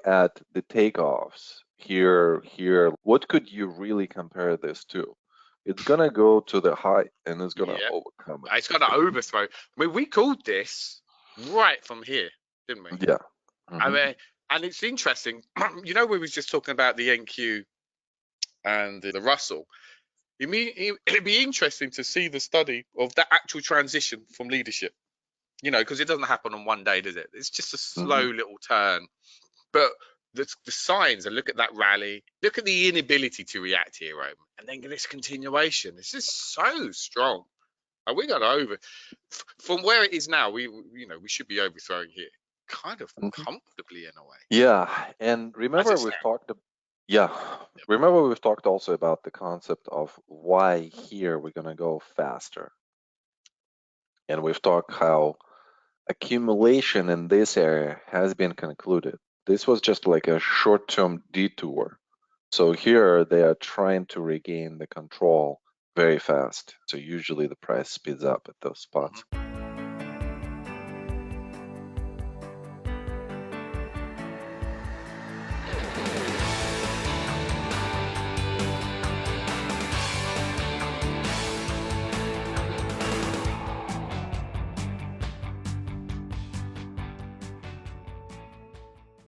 at the takeoffs here, what could you really compare this to? It's gonna go to the high and it's gonna overcome it. It's gonna overthrow. I mean, we called this right from here, didn't we? Yeah. I mean, and it's interesting. You know, we was just talking about the NQ and the Russell. You mean it'd be interesting to see the study of that actual transition from leadership. You know, because it doesn't happen on one day, does it? It's just a slow little turn. But the signs, and look at that rally, look at the inability to react here, Rome, and then this continuation. This is so strong. And we got over from where it is now. We should be overthrowing here, kind of comfortably in a way. Yeah, and remember we've talked. Remember we've talked also about the concept of why here we're gonna go faster, and we've talked how accumulation in this area has been concluded. This was just like a short-term detour. So here they are trying to regain the control very fast. So usually the price speeds up at those spots.